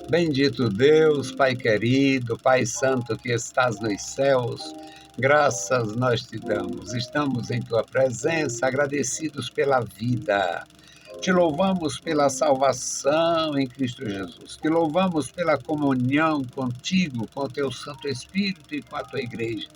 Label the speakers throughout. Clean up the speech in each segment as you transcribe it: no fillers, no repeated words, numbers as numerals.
Speaker 1: Bendito Deus, Pai querido, Pai santo que estás nos céus, graças nós te damos. Estamos em tua presença, agradecidos pela vida. Te louvamos pela salvação em Cristo Jesus. Te louvamos pela comunhão contigo, com o teu Santo Espírito e com a tua igreja.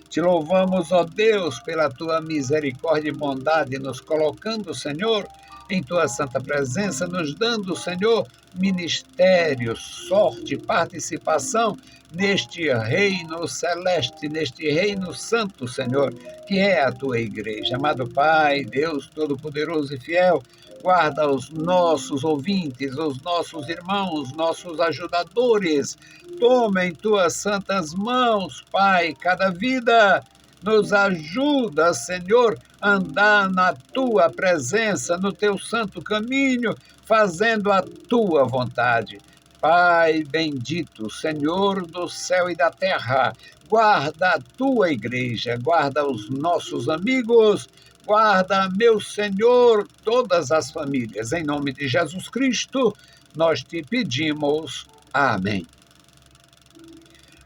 Speaker 1: Te louvamos, ó Deus, pela tua misericórdia e bondade, nos colocando, Senhor, em tua santa presença, nos dando, Senhor, ministério, sorte, participação neste reino celeste, neste reino santo, Senhor, que é a tua igreja. Amado Pai, Deus Todo-Poderoso e Fiel, guarda os nossos ouvintes, os nossos irmãos, nossos ajudadores. Toma em tuas santas mãos, Pai, cada vida. Nos ajuda, Senhor, a andar na tua presença, no teu santo caminho, fazendo a tua vontade. Pai bendito, Senhor do céu e da terra, guarda a tua igreja, guarda os nossos amigos, guarda, meu Senhor, todas as famílias. Em nome de Jesus Cristo, nós te pedimos. Amém.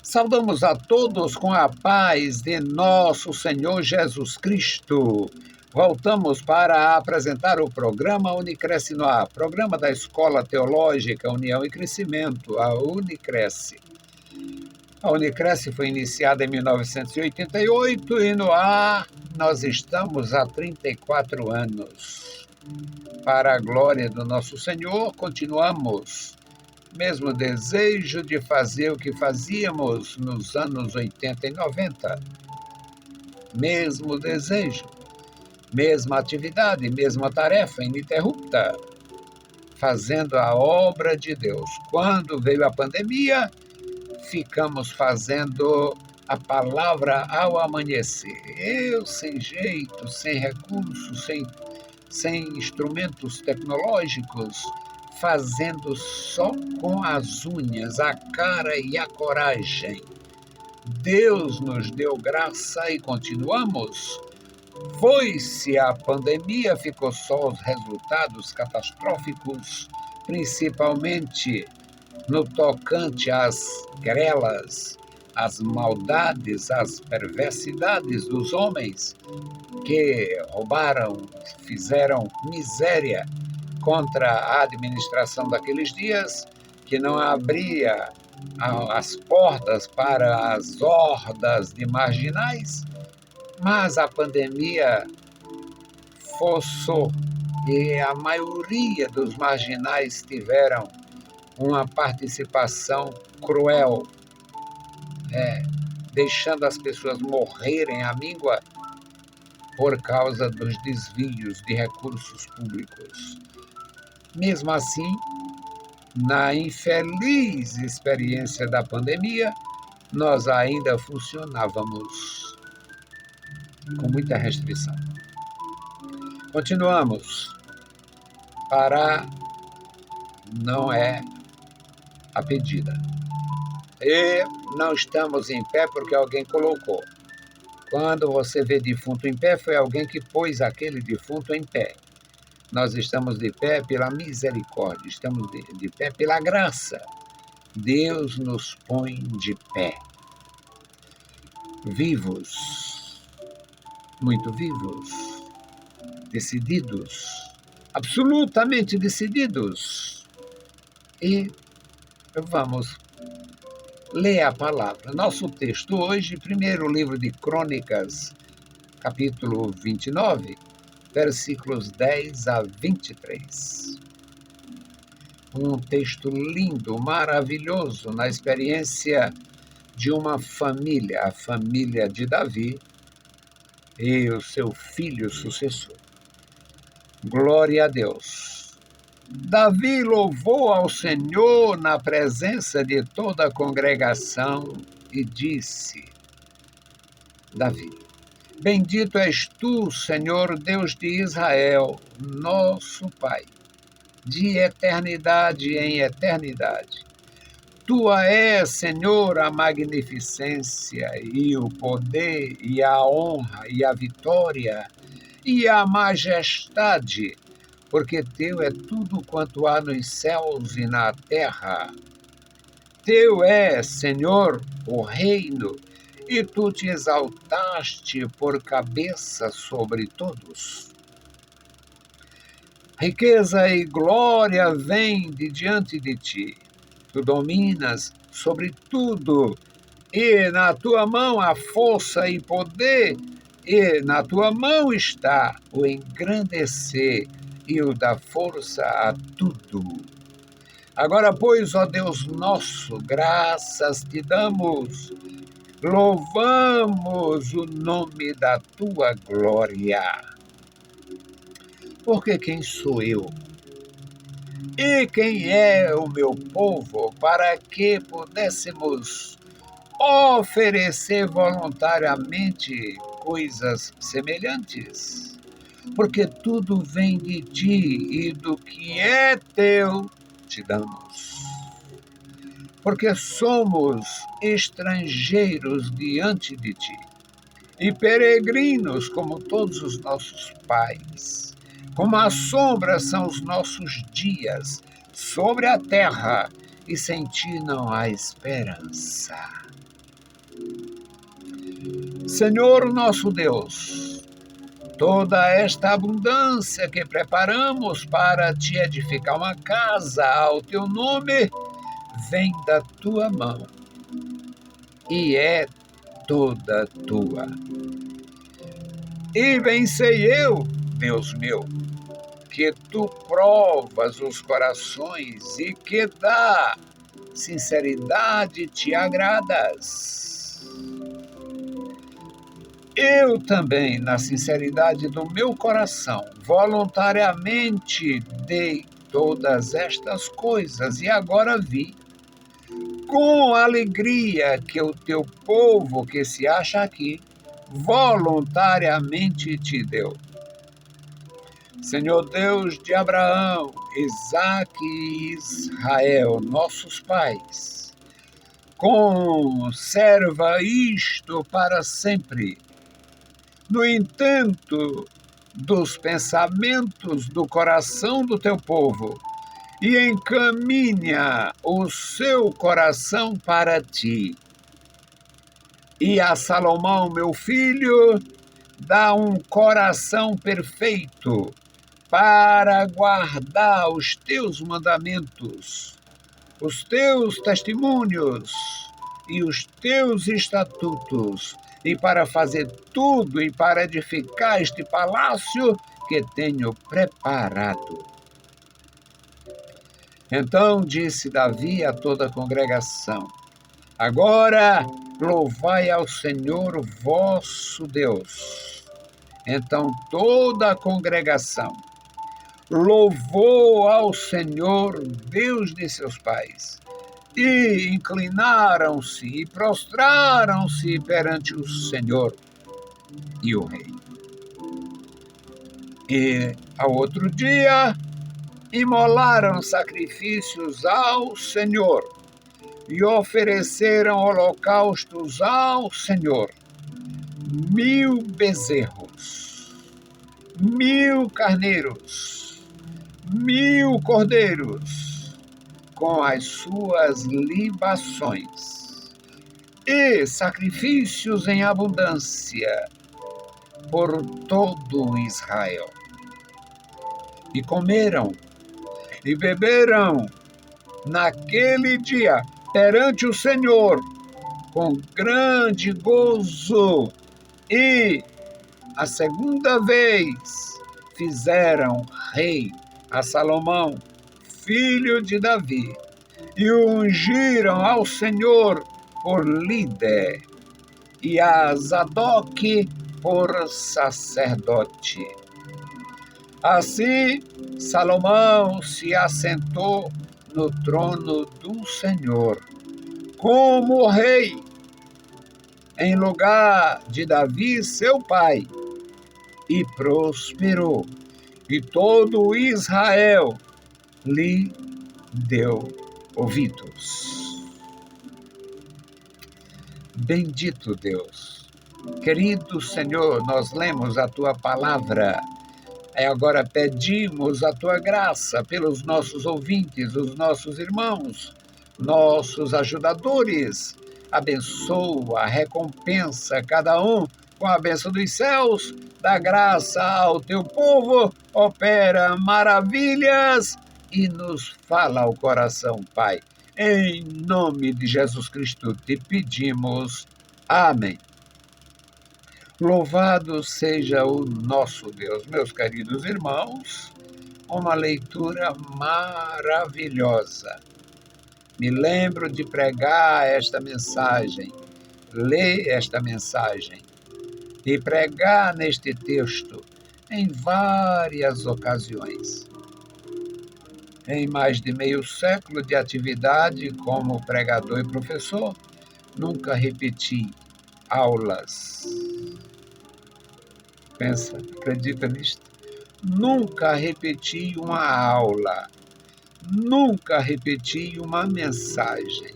Speaker 1: Saudamos a todos com a paz de nosso Senhor Jesus Cristo. Voltamos para apresentar o programa Unicresce no Ar, programa da Escola Teológica União e Crescimento, a Unicresce. A Unicresce foi iniciada em 1988 e no ar nós estamos há 34 anos. Para a glória do nosso Senhor, continuamos. Mesmo desejo de fazer o que fazíamos nos anos 80 e 90. Mesmo desejo, mesma atividade, mesma tarefa ininterrupta, fazendo a obra de Deus. Quando veio a pandemia, ficamos fazendo a palavra ao amanhecer. Eu sem jeito, sem recursos, sem instrumentos tecnológicos, fazendo só com as unhas, a cara e a coragem. Deus nos deu graça e continuamos. Foi-se a pandemia, ficou só os resultados catastróficos, principalmente no tocante às grelas, às maldades, às perversidades dos homens que roubaram, fizeram miséria contra a administração daqueles dias, que não abria as portas para as hordas de marginais, mas a pandemia forçou e a maioria dos marginais tiveram uma participação cruel, deixando as pessoas morrerem à míngua por causa dos desvios de recursos públicos. Mesmo assim, na infeliz experiência da pandemia, nós ainda funcionávamos com muita restrição. Continuamos. Parar não é a pedida. E não estamos em pé porque alguém colocou. Quando você vê defunto em pé, foi alguém que pôs aquele defunto em pé. Nós estamos de pé pela misericórdia, estamos de pé pela graça. Deus nos põe de pé. Vivos, muito vivos, decididos, absolutamente decididos. E vamos ler a palavra. Nosso texto hoje, primeiro livro de Crônicas, capítulo 29, versículos 10 a 23. Um texto lindo, maravilhoso, na experiência de uma família, a família de Davi e o seu filho sucessor. Glória a Deus. Davi louvou ao Senhor na presença de toda a congregação e disse: Davi, bendito és tu, Senhor Deus de Israel, nosso Pai, de eternidade em eternidade. Tua é, Senhor, a magnificência e o poder e a honra e a vitória e a majestade, porque teu é tudo quanto há nos céus e na terra. teu é, Senhor, o reino, e tu te exaltaste por cabeça sobre todos. Riqueza e glória vêm de diante de ti. Tu dominas sobre tudo, e na tua mão há força e poder, e na tua mão está o engrandecer e o dar força a tudo. Agora, pois, ó Deus nosso, graças te damos, louvamos o nome da tua glória. Porque quem sou eu? E quem é o meu povo para que pudéssemos oferecer voluntariamente coisas semelhantes? Porque tudo vem de ti e do que é teu te damos. Porque somos estrangeiros diante de ti e peregrinos como todos os nossos pais. Como a sombra são os nossos dias sobre a terra, e sem ti não há esperança. Senhor nosso Deus, toda esta abundância que preparamos para te edificar uma casa ao teu nome, vem da tua mão e é toda tua. E bem sei eu, Deus meu, que tu provas os corações e que da sinceridade te agradas. Eu também, na sinceridade do meu coração, voluntariamente dei todas estas coisas e agora vi, com alegria, que o teu povo que se acha aqui, voluntariamente te deu. Senhor Deus de Abraão, Isaque e Israel, nossos pais, conserva isto para sempre. No entanto, dos pensamentos do coração do teu povo, e encaminha o seu coração para ti. E a Salomão, meu filho, dá um coração perfeito para guardar os teus mandamentos, os teus testemunhos e os teus estatutos, e para fazer tudo e para edificar este palácio que tenho preparado. Então disse Davi a toda a congregação: agora louvai ao Senhor vosso Deus. Então toda a congregação louvou ao Senhor, Deus de seus pais, e inclinaram-se e prostraram-se perante o Senhor e o rei. E ao outro dia imolaram sacrifícios ao Senhor e ofereceram holocaustos ao Senhor, 1000 bezerros, 1000 carneiros, 1000 cordeiros, com as suas libações, e sacrifícios em abundância por todo Israel. E comeram e beberam naquele dia perante o Senhor com grande gozo, e a segunda vez fizeram rei a Salomão, filho de Davi, e o ungiram ao Senhor por líder, e a Zadok por sacerdote. Assim, Salomão se assentou no trono do Senhor como rei, em lugar de Davi, seu pai, e prosperou, e todo Israel lhe deu ouvidos. Bendito Deus. Querido Senhor, nós lemos a tua palavra. Agora pedimos a tua graça pelos nossos ouvintes, os nossos irmãos, nossos ajudadores. Abençoa, recompensa cada um com a bênção dos céus, dá graça ao teu povo, opera maravilhas e nos fala ao coração, Pai. Em nome de Jesus Cristo te pedimos. Amém. Louvado seja o nosso Deus. Meus queridos irmãos, uma leitura maravilhosa. Me lembro de pregar esta mensagem, ler esta mensagem e pregar neste texto em várias ocasiões. Em mais de meio século de atividade como pregador e professor, nunca repeti aulas. Pensa, acredita nisto? Nunca repeti uma aula, nunca repeti uma mensagem.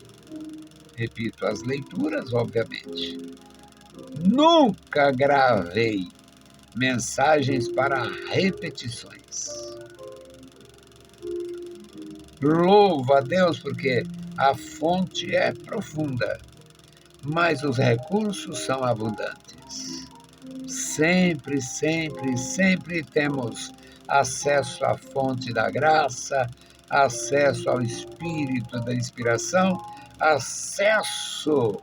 Speaker 1: Repito as leituras, obviamente. Nunca gravei mensagens para repetições. Louvo a Deus porque a fonte é profunda, mas os recursos são abundantes. Sempre, sempre, sempre temos acesso à fonte da graça, acesso ao espírito da inspiração, acesso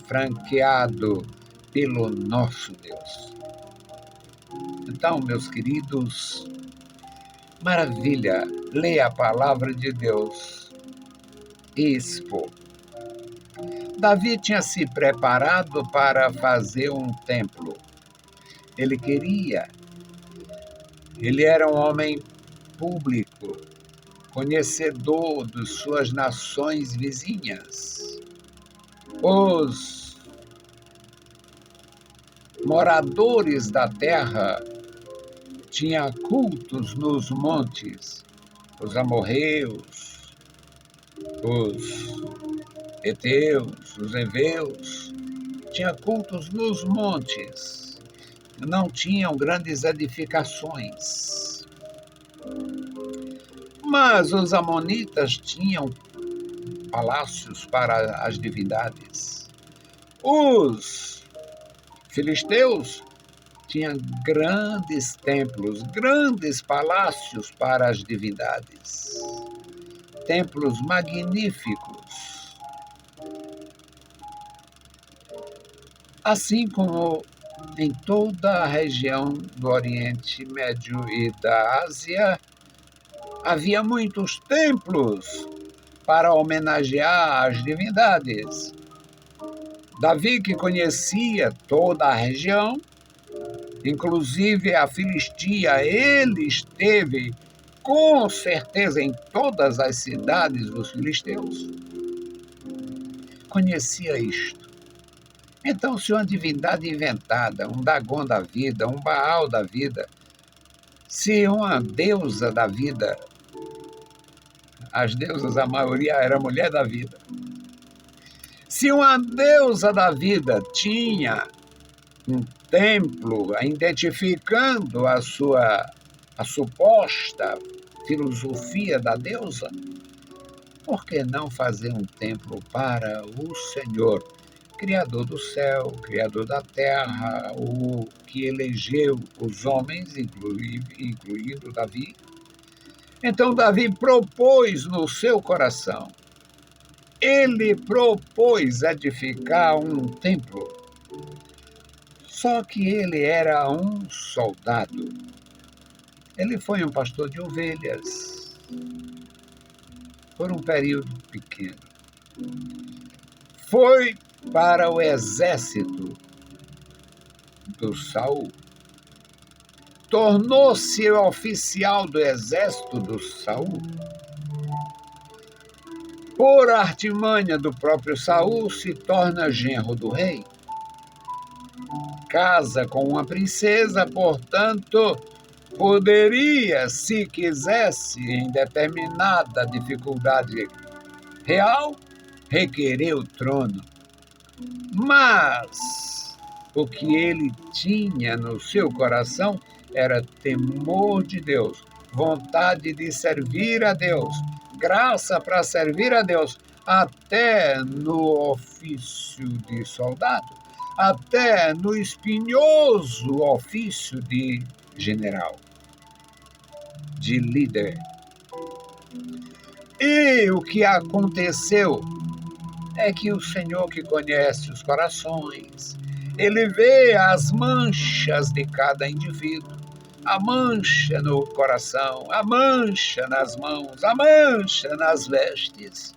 Speaker 1: franqueado pelo nosso Deus. Então, meus queridos, maravilha, leia a palavra de Deus e expor. Davi tinha se preparado para fazer um templo. Ele era um homem público, conhecedor de suas nações vizinhas. Os moradores da terra tinham cultos nos montes, os amorreus, os heteus, os heveus, tinham cultos nos montes, não tinham grandes edificações. Mas os amonitas tinham palácios para as divindades. Os filisteus tinham grandes templos, grandes palácios para as divindades. Templos magníficos. Assim como em toda a região do Oriente Médio e da Ásia, havia muitos templos para homenagear as divindades. Davi, que conhecia toda a região, inclusive a Filistia, ele esteve com certeza em todas as cidades dos filisteus. Conhecia isto. Então, se uma divindade inventada, um Dagon da vida, um Baal da vida, se uma deusa da vida, as deusas, a maioria era mulher da vida, se uma deusa da vida tinha um templo identificando a suposta filosofia da deusa, por que não fazer um templo para o Senhor, Criador do céu, Criador da terra, o que elegeu os homens, incluindo Davi? Então Davi propôs no seu coração, ele propôs edificar um templo. Só que ele era um soldado. Ele foi um pastor de ovelhas por um período pequeno. Foi para o exército do Saul. Tornou-se oficial do exército do Saul. Por artimanha do próprio Saul, se torna genro do rei. Casa com uma princesa, portanto, poderia, se quisesse, em determinada dificuldade real, requerer o trono. Mas o que ele tinha no seu coração era temor de Deus, vontade de servir a Deus, graça para servir a Deus, até no ofício de soldado, até no espinhoso ofício de general, de líder. E o que aconteceu é que o Senhor, que conhece os corações, ele vê as manchas de cada indivíduo, a mancha no coração, a mancha nas mãos, a mancha nas vestes.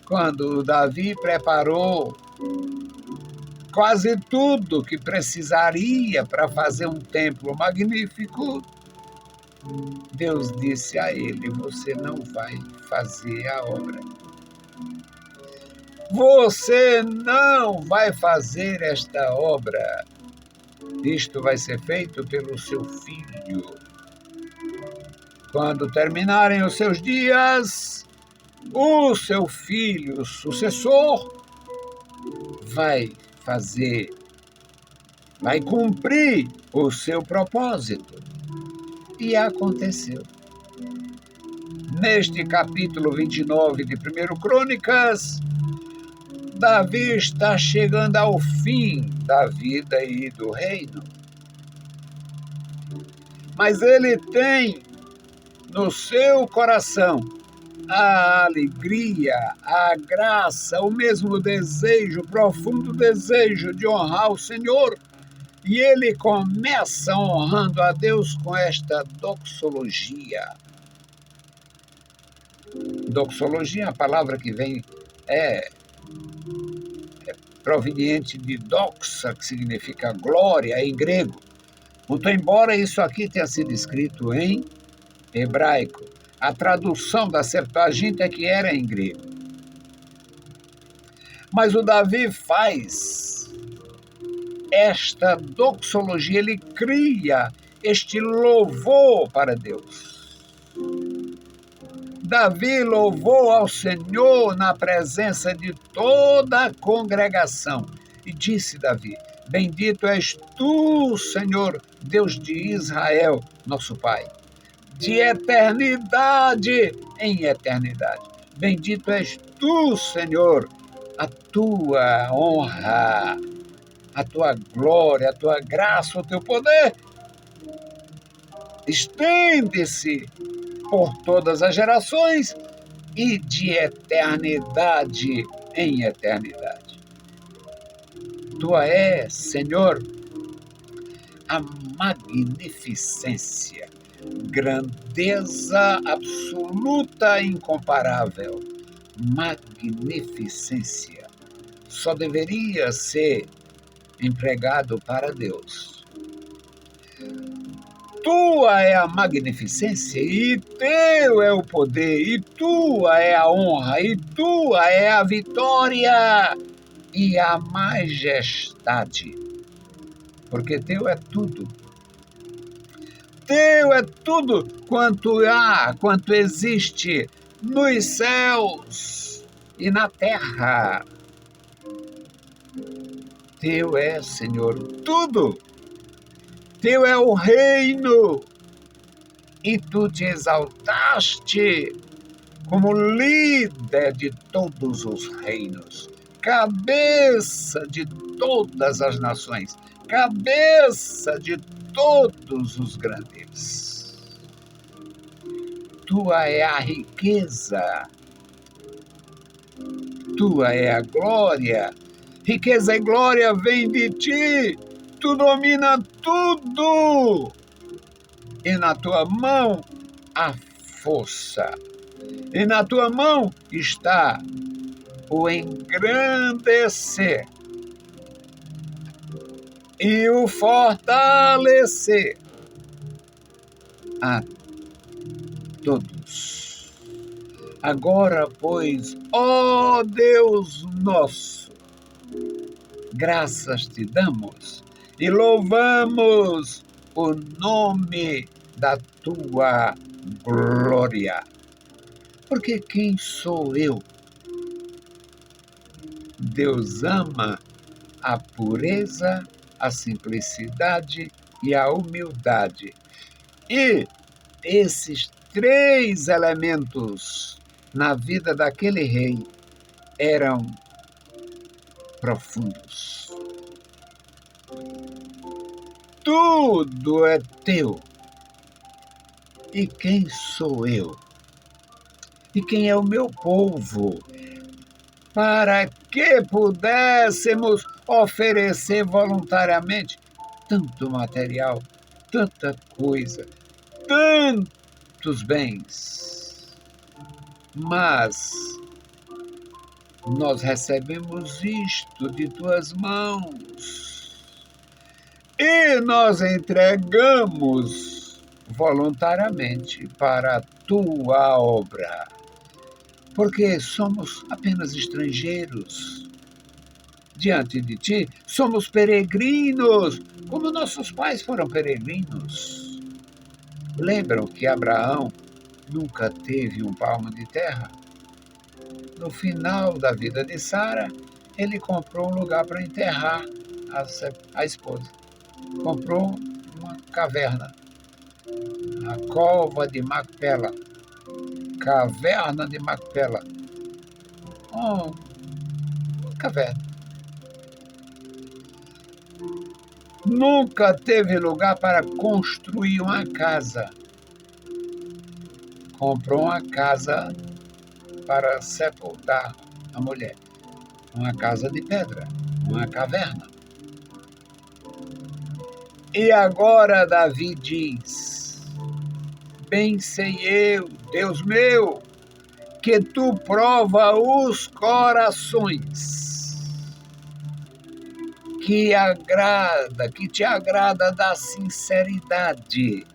Speaker 1: Quando Davi preparou quase tudo que precisaria para fazer um templo magnífico, Deus disse a ele: você não vai fazer a obra. Você não vai fazer esta obra. Isto vai ser feito pelo seu filho. Quando terminarem os seus dias, o seu filho, o sucessor, vai fazer, vai cumprir o seu propósito. E aconteceu. Neste capítulo 29 de 1 Crônicas, Davi está chegando ao fim da vida e do reino. Mas ele tem no seu coração a alegria, a graça, o mesmo desejo, o profundo desejo de honrar o Senhor. E ele começa honrando a Deus com esta doxologia. Doxologia, a palavra que vem é proveniente de doxa, que significa glória em grego. Muito embora isso aqui tenha sido escrito em hebraico, a tradução da Septuaginta é que era em grego. Mas o Davi faz esta doxologia, ele cria este louvor para Deus. Davi louvou ao Senhor na presença de toda a congregação. E disse Davi: bendito és tu, Senhor, Deus de Israel, nosso Pai, de eternidade em eternidade. Bendito és tu, Senhor, a tua honra, a tua glória, a tua graça, o teu poder estende-se por todas as gerações e de eternidade em eternidade. Tua é, Senhor, a magnificência, grandeza absoluta e incomparável. Magnificência só deveria ser empregado para Deus. Tua é a magnificência, e teu é o poder, e tua é a honra, e tua é a vitória e a majestade. Porque teu é tudo. Teu é tudo quanto há, quanto existe nos céus e na terra. Teu é, Senhor, tudo. Teu é o reino, e tu te exaltaste como líder de todos os reinos, cabeça de todas as nações, cabeça de todos os grandes. Tua é a riqueza, tua é a glória. Riqueza e glória vêm de ti. Tu domina tudo, e na tua mão a força, e na tua mão está o engrandecer e o fortalecer a todos. Agora, pois, ó Deus nosso, graças te damos e louvamos o nome da tua glória. Porque quem sou eu? Deus ama a pureza, a simplicidade e a humildade. E esses três elementos na vida daquele rei eram profundos. Tudo é teu. E quem sou eu? E quem é o meu povo? Para que pudéssemos oferecer voluntariamente tanto material, tanta coisa, tantos bens. Mas nós recebemos isto de tuas mãos e nós entregamos voluntariamente para a tua obra, porque somos apenas estrangeiros diante de ti, somos peregrinos, como nossos pais foram peregrinos. Lembram que Abraão nunca teve um palmo de terra? No final da vida de Sara, ele comprou um lugar para enterrar a esposa. Comprou uma caverna, a cova de Macpela, caverna de Macpela. Uma caverna. Nunca teve lugar para construir uma casa. Comprou uma casa para sepultar a mulher. Uma casa de pedra, uma caverna. E agora Davi diz: bem sei eu, Deus meu, que tu prova os corações, que te agrada da sinceridade.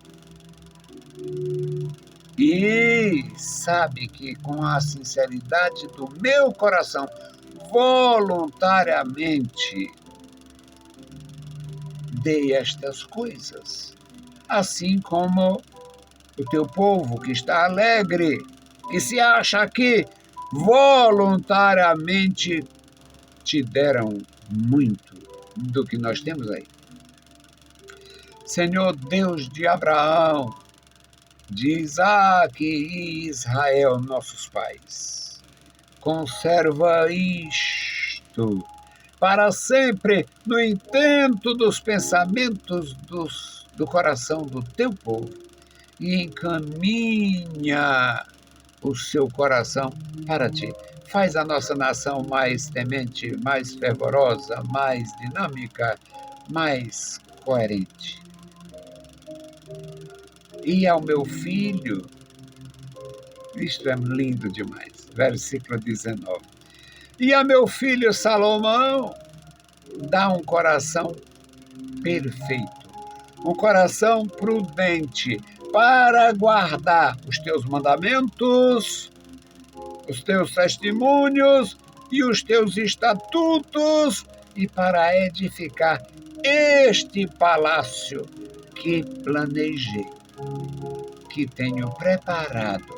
Speaker 1: E sabe que com a sinceridade do meu coração, voluntariamente, dei estas coisas. Assim como o teu povo que está alegre, que se acha aqui, voluntariamente te deram muito do que nós temos aí. Senhor Deus de Abraão, de Isaac e Israel, nossos pais, conserva isto para sempre no intento dos pensamentos do coração do teu povo e encaminha o seu coração para ti. Faz a nossa nação mais temente, mais fervorosa, mais dinâmica, mais coerente. E ao meu filho, isto é lindo demais, versículo 19. E a meu filho Salomão, dá um coração perfeito, um coração prudente, para guardar os teus mandamentos, os teus testemunhos e os teus estatutos, e para edificar este palácio que planejei, que tenho preparado.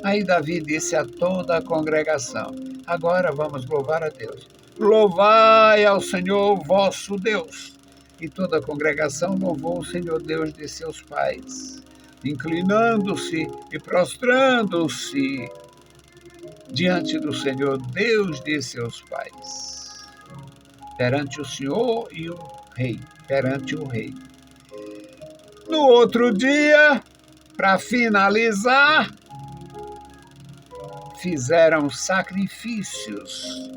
Speaker 1: Aí Davi disse a toda a congregação: agora vamos louvar a Deus. Louvai ao Senhor vosso Deus. E toda a congregação louvou o Senhor Deus de seus pais, inclinando-se e prostrando-se diante do Senhor Deus de seus pais, perante o Senhor e o rei, perante o rei. No outro dia, para finalizar, fizeram sacrifícios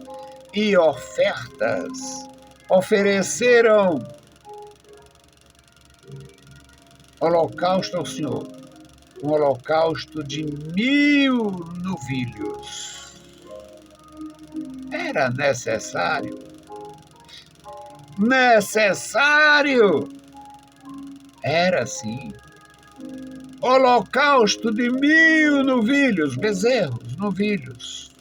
Speaker 1: e ofertas, ofereceram holocausto ao Senhor, um holocausto de 1000 novilhos. Era necessário? Necessário! Era sim. Holocausto de 1000 novilhos, bezerros, novilhos.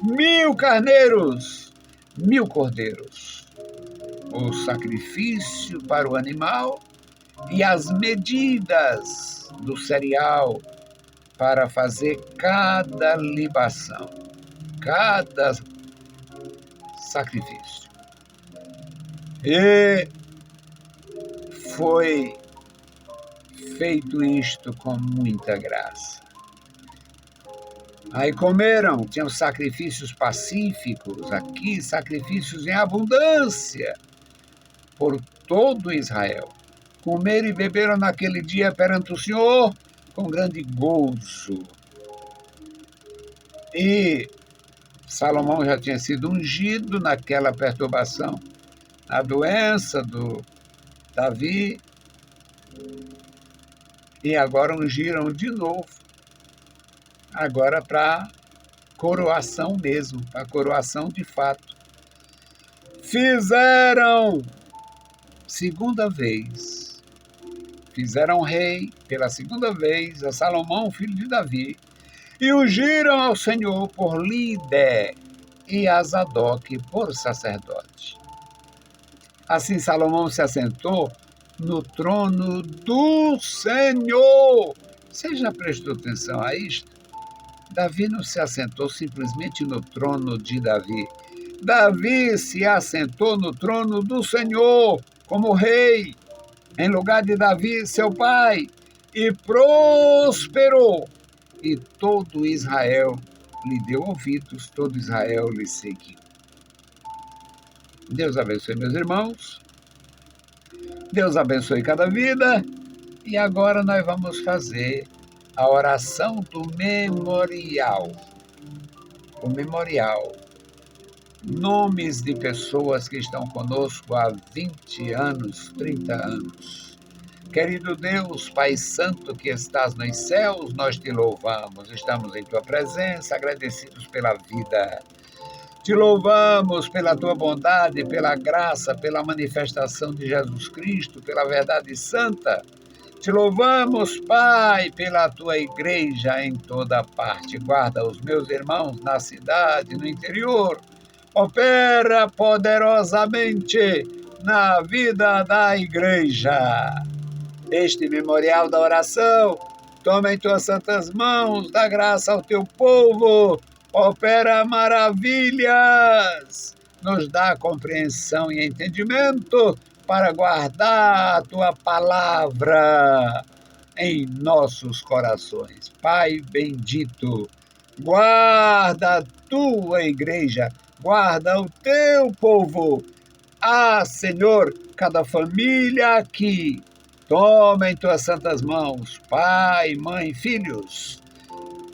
Speaker 1: 1000 carneiros, 1000 cordeiros. O sacrifício para o animal e as medidas do cereal para fazer cada libação, cada sacrifício. E foi feito isto com muita graça. Aí comeram, tinham sacrifícios pacíficos, aqui sacrifícios em abundância por todo Israel. Comeram e beberam naquele dia perante o Senhor com grande gozo. E Salomão já tinha sido ungido naquela perturbação, a doença do Davi, e agora ungiram de novo, agora para coroação mesmo, para coroação de fato. Fizeram segunda vez, fizeram rei pela segunda vez a Salomão, filho de Davi, e ungiram ao Senhor por líder e a Zadok por sacerdote. Assim Salomão se assentou no trono do Senhor. Você já prestou atenção a isto? Davi não se assentou simplesmente no trono de Davi. Davi se assentou no trono do Senhor como rei, em lugar de Davi, seu pai, e prosperou. E todo Israel lhe deu ouvidos, todo Israel lhe seguiu. Deus abençoe meus irmãos, Deus abençoe cada vida, e agora nós vamos fazer a oração do memorial. O memorial. Nomes de pessoas que estão conosco há 20 anos, 30 anos. Querido Deus, Pai Santo que estás nos céus, nós te louvamos, estamos em tua presença, agradecidos pela vida. Te louvamos pela tua bondade, pela graça, pela manifestação de Jesus Cristo, pela verdade santa. Te louvamos, Pai, pela tua igreja em toda parte. Guarda os meus irmãos na cidade, no interior. Opera poderosamente na vida da igreja. Este memorial da oração, toma em tuas santas mãos, dá graça ao teu povo, opera maravilhas, nos dá compreensão e entendimento para guardar a tua palavra em nossos corações. Pai bendito, guarda a tua igreja, guarda o teu povo. Senhor, cada família aqui, toma em tuas santas mãos, pai, mãe, filhos,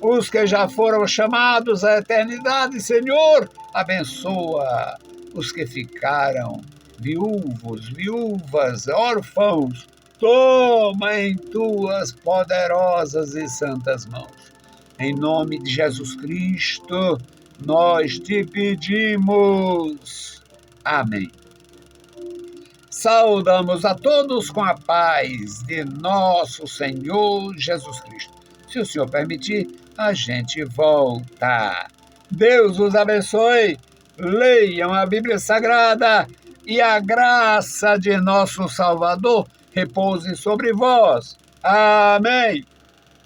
Speaker 1: os que já foram chamados à eternidade, Senhor, abençoa os que ficaram viúvos, viúvas, órfãos, toma em tuas poderosas e santas mãos. Em nome de Jesus Cristo, nós te pedimos. Amém. Saudamos a todos com a paz de nosso Senhor Jesus Cristo. Se o Senhor permitir, a gente volta. Deus os abençoe. Leiam a Bíblia Sagrada e a graça de nosso Salvador repouse sobre vós. Amém.